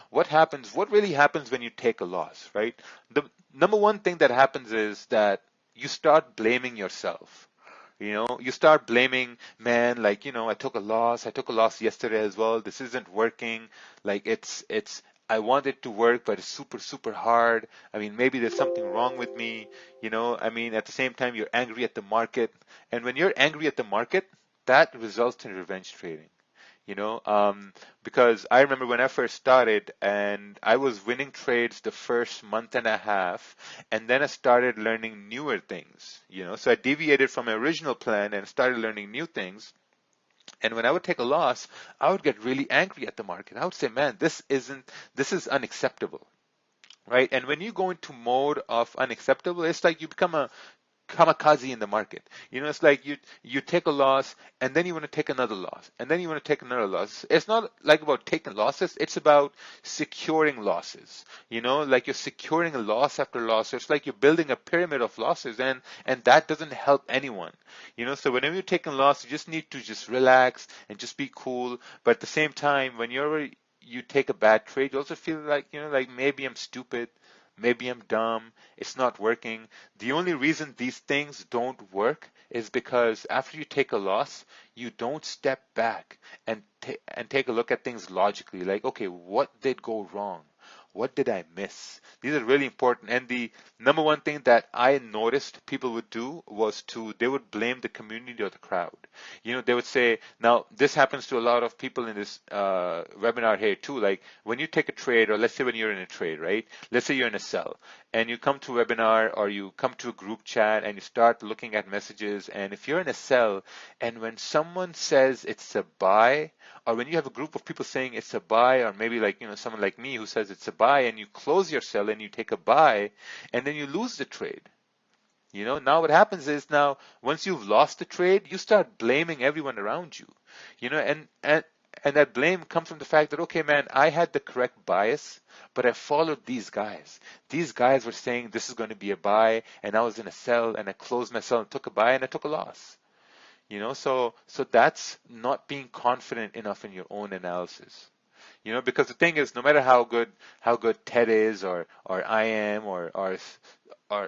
What really happens when you take a loss, right? The number one thing that happens is that you start blaming yourself. You start blaming, man, like, I took a loss yesterday as well. This isn't working. Like, I want it to work, but it's super, super hard. I mean, maybe there's something wrong with me. I mean, at the same time, you're angry at the market. And when you're angry at the market, that results in revenge trading. you know because I remember when I first started and I was winning trades the first month and a half, and then I started learning newer things. So I deviated from my original plan and started learning new things. And when I would take a loss, I would get really angry at the market. I would say, man, this is unacceptable, right? And when you go into mode of unacceptable, it's like you become a kamikaze in the market. It's like you take a loss and then you want to take another loss and then you want to take another loss. It's not like about taking losses, it's about securing losses. Like you're securing a loss after loss. So it's like you're building a pyramid of losses, and that doesn't help anyone. So whenever you're taking a loss, you just need to just relax and just be cool. But at the same time, when you take a bad trade, you also feel like, like maybe I'm stupid. Maybe I'm dumb. It's not working. The only reason these things don't work is because after you take a loss, you don't step back and take a look at things logically. Like, okay, what did go wrong? What did I miss? These are really important. And the number one thing that I noticed people would do was they would blame the community or the crowd. They would say, now this happens to a lot of people in this webinar here too. Like when you take a trade, or let's say when you're in a trade, right? Let's say you're in a sell and you come to a webinar or you come to a group chat and you start looking at messages. And if you're in a sell and when someone says it's a buy, or when you have a group of people saying it's a buy, or maybe like, someone like me who says it's a buy, and you close your sell and you take a buy, and then you lose the trade. Now what happens is, now once you've lost the trade, you start blaming everyone around you. And that blame comes from the fact that, okay, man, I had the correct bias, but I followed these guys. These guys were saying this is going to be a buy, and I was in a sell, and I closed my sell and took a buy, and I took a loss. So that's not being confident enough in your own analysis. Because the thing is, no matter how good Ted is, or I am, or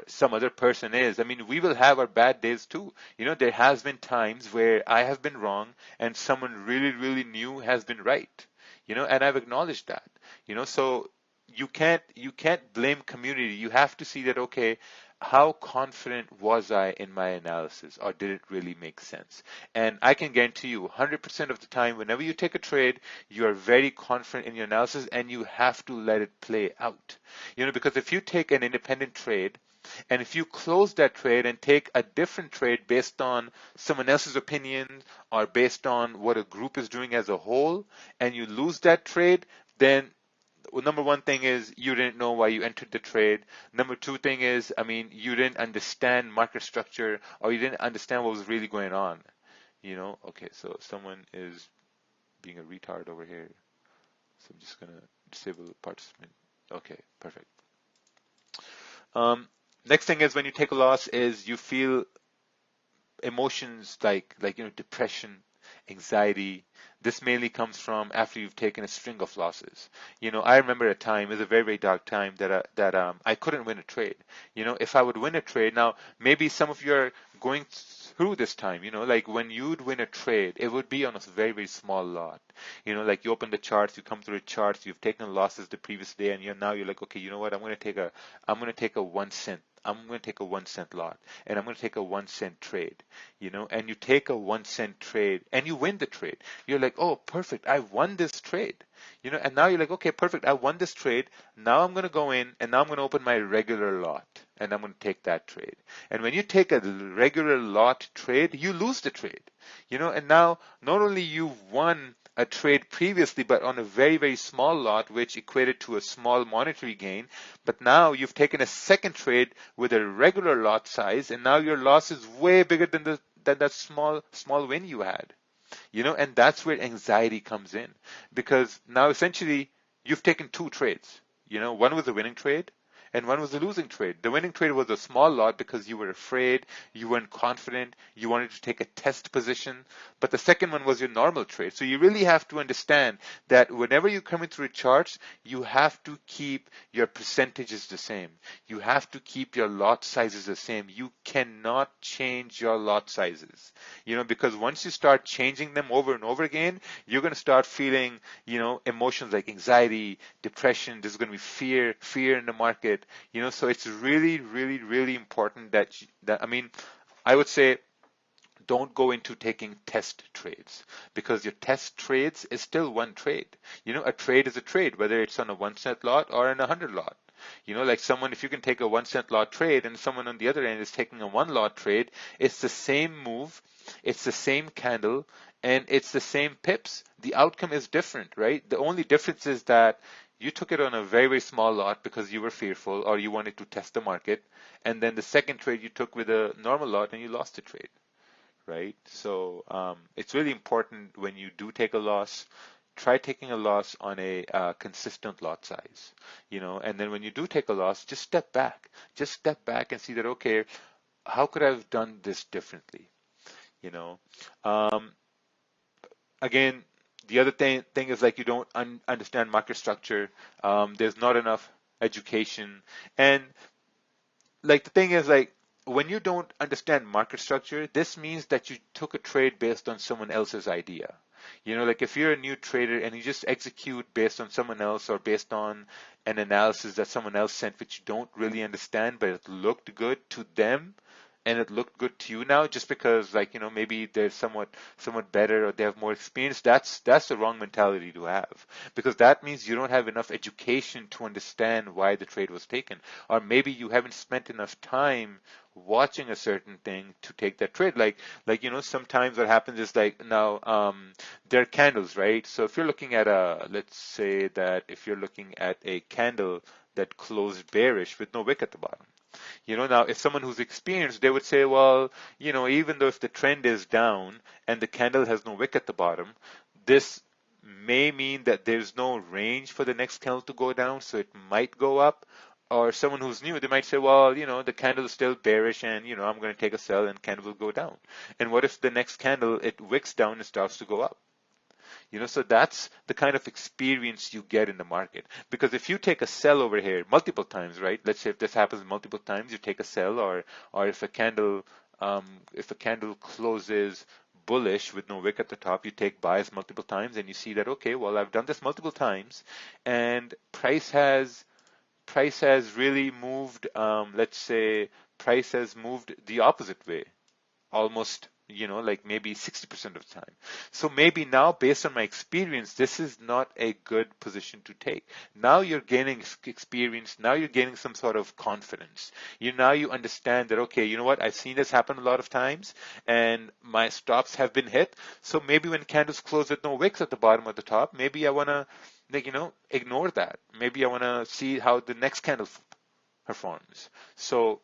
some other person is, I mean, we will have our bad days too. There has been times where I have been wrong and someone really, really new has been right. And I've acknowledged that. So you can't blame community. You have to see that, okay, how confident was I in my analysis, or did it really make sense? And I can guarantee you 100% of the time, whenever you take a trade, you are very confident in your analysis, and you have to let it play out. Because if you take an independent trade, and if you close that trade and take a different trade based on someone else's opinion or based on what a group is doing as a whole, and you lose that trade, then number one thing is you didn't know why you entered the trade. Number two thing is, I mean, you didn't understand market structure, or you didn't understand what was really going on. Okay, so someone is being a retard over here. So I'm just going to disable the participant. Okay, perfect. Next thing is, when you take a loss, is you feel emotions like depression, anxiety. This mainly comes from after you've taken a string of losses. I remember a time, it was a very, very dark time, that I couldn't win a trade. If I would win a trade, now maybe some of you are going through this time, like when you'd win a trade, it would be on a very, very small lot. Like you open the charts, you come through the charts, you've taken losses the previous day, and you're like, okay, you know what, I'm going to take a 1 cent. I'm going to take a 1 cent lot, and I'm going to take a 1 cent trade, and you take a 1 cent trade and you win the trade. You're like, oh, perfect. I won this trade, and now you're like, okay, perfect. I won this trade. Now I'm going to go in and now I'm going to open my regular lot and I'm going to take that trade. And when you take a regular lot trade, you lose the trade, and now not only you've won a trade previously, but on a very, very small lot, which equated to a small monetary gain. But now you've taken a second trade with a regular lot size, and now your loss is way bigger than that small win you had. And that's where anxiety comes in, because now essentially you've taken two trades. One was a winning trade, and one was a losing trade. The winning trade was a small lot because you were afraid, you weren't confident, you wanted to take a test position, but the second one was your normal trade. So you really have to understand that whenever you're coming through charts, you have to keep your percentages the same. You have to keep your lot sizes the same. You cannot change your lot sizes, because once you start changing them over and over again, you're going to start feeling, emotions like anxiety, depression. There's going to be fear in the market, so it's really, really, really important I would say, don't go into taking test trades, because your test trades is still one trade. A trade is a trade, whether it's on a 1 cent lot or on a 100 lot. Like someone, if you can take a 1 cent lot trade and someone on the other end is taking a 1 lot trade, it's the same move, it's the same candle, and it's the same pips. The outcome is different, right? The only difference is that you took it on a very, very small lot because you were fearful or you wanted to test the market. And then the second trade you took with a normal lot and you lost the trade, right? So it's really important when you do take a loss, try taking a loss on a consistent lot size, and then when you do take a loss, just step back and see that, okay, how could I have done this differently? Um, Again, the other thing is like you don't understand market structure. There's not enough education. And like the thing is like when you don't understand market structure, this means that you took a trade based on someone else's idea. Like if you're a new trader and you just execute based on someone else or based on an analysis that someone else sent, which you don't really understand, but it looked good to them, and it looked good to you now just because maybe they're somewhat better or they have more experience. That's the wrong mentality to have, because that means you don't have enough education to understand why the trade was taken, or maybe you haven't spent enough time watching a certain thing to take that trade. Sometimes what happens is now there are candles, right? So if you're looking at let's say that if you're looking at a candle that closed bearish with no wick at the bottom. Now if someone who's experienced, they would say, well, even though if the trend is down and the candle has no wick at the bottom, this may mean that there's no range for the next candle to go down, so it might go up. Or someone who's new, they might say, well, the candle is still bearish and, I'm going to take a sell and candle will go down. And what if the next candle, it wicks down and starts to go up? So that's the kind of experience you get in the market. Because if you take a sell over here multiple times, right? Let's say if this happens multiple times, you take a sell, or if a candle closes bullish with no wick at the top, you take buys multiple times, and you see that, okay, well, I've done this multiple times, and price has really moved. Let's say price has moved the opposite way, almost, like maybe 60% of the time. So maybe now, based on my experience, this is not a good position to take. Now you're gaining experience. Now you're gaining some sort of confidence. Now you understand that, okay, you know what? I've seen this happen a lot of times and my stops have been hit. So maybe when candles close with no wicks at the bottom or the top, maybe I want to, ignore that. Maybe I want to see how the next candle performs. So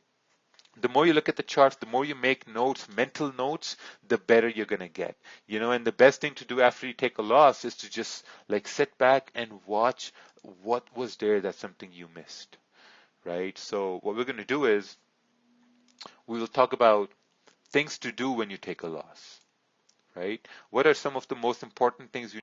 the more you look at the charts, the more you make notes, mental notes, the better you're going to get. And the best thing to do after you take a loss is to just sit back and watch what was there that's something you missed, right? So what we're going to do is we will talk about things to do when you take a loss, right? What are some of the most important things you